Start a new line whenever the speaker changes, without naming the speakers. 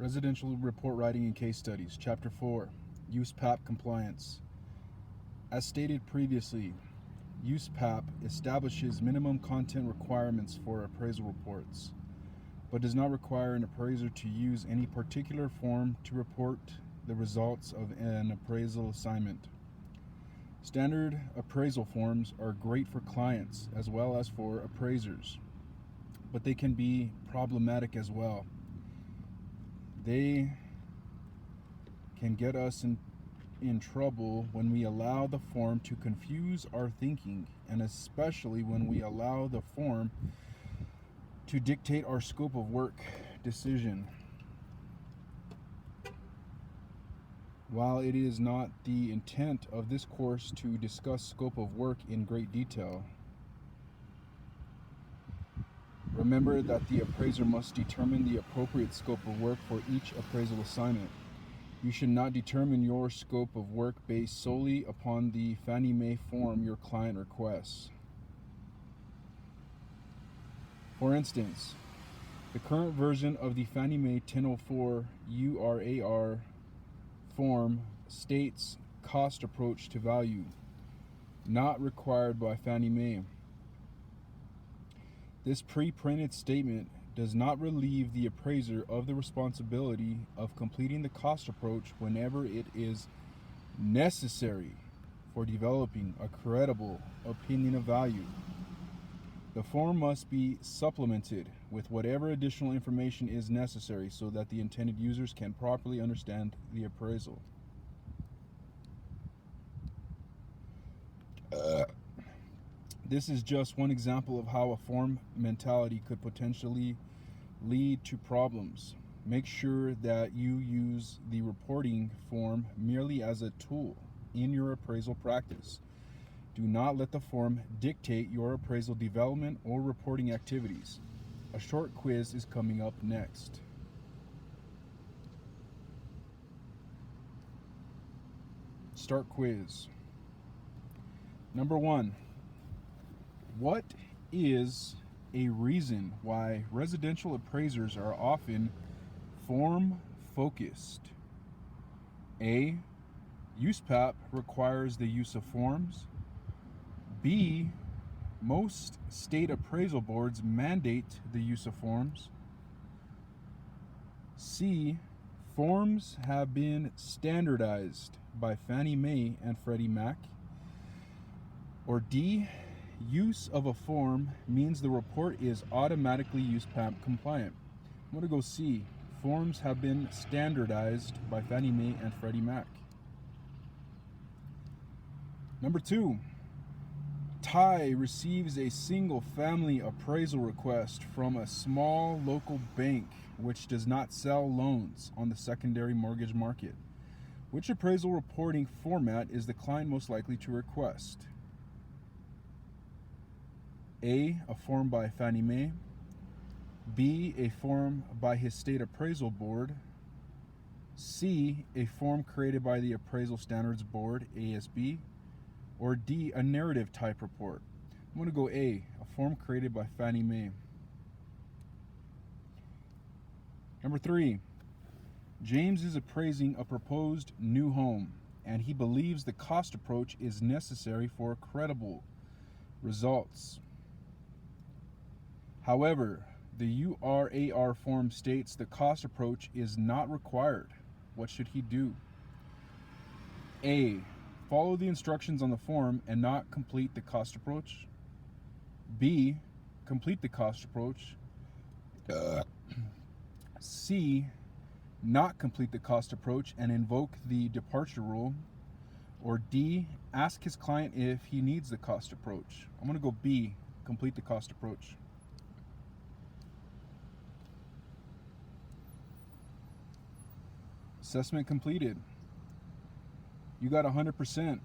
Residential Report Writing and Case Studies, Chapter 4, USPAP Compliance. As stated previously, USPAP establishes minimum content requirements for appraisal reports, but does not require an appraiser to use any particular form to report the results of an appraisal assignment. Standard appraisal forms are great for clients as well as for appraisers, but they can be problematic as well. They can get us in trouble when we allow the form to confuse our thinking, and especially when we allow the form to dictate our scope of work decision. While it is not the intent of this course to discuss scope of work in great detail, remember that the appraiser must determine the appropriate scope of work for each appraisal assignment. You should not determine your scope of work based solely upon the Fannie Mae form your client requests. For instance, the current version of the Fannie Mae 1004 URAR form states cost approach to value, not required by Fannie Mae. This pre-printed statement does not relieve the appraiser of the responsibility of completing the cost approach whenever it is necessary for developing a credible opinion of value. The form must be supplemented with whatever additional information is necessary so that the intended users can properly understand the appraisal. This is just one example of how a form mentality could potentially lead to problems. Make sure that you use the reporting form merely as a tool in your appraisal practice. Do not let the form dictate your appraisal development or reporting activities. A short quiz is coming up next. Start quiz. Number 1. What is a reason why residential appraisers are often form focused? A. USPAP requires the use of forms. B. Most state appraisal boards mandate the use of forms. C. Forms have been standardized by Fannie Mae and Freddie Mac. Or D. Use of a form means the report is automatically USPAP compliant. I'm going to go C. Forms have been standardized by Fannie Mae and Freddie Mac. Number 2. Ty receives a single-family appraisal request from a small local bank which does not sell loans on the secondary mortgage market. Which appraisal reporting format is the client most likely to request? A. A form by Fannie Mae. B. A form by his state appraisal board. C. A form created by the Appraisal Standards Board, ASB. Or D. A narrative type report. I'm going to go A. A form created by Fannie Mae. Number 3. James is appraising a proposed new home, and he believes the cost approach is necessary for credible results. However, the URAR form states the cost approach is not required. What should he do? A. Follow the instructions on the form and not complete the cost approach. B. Complete the cost approach. C. Not complete the cost approach and invoke the departure rule. Or D. Ask his client if he needs the cost approach. I'm going to go B. Complete the cost approach. Assessment completed. You got 100%.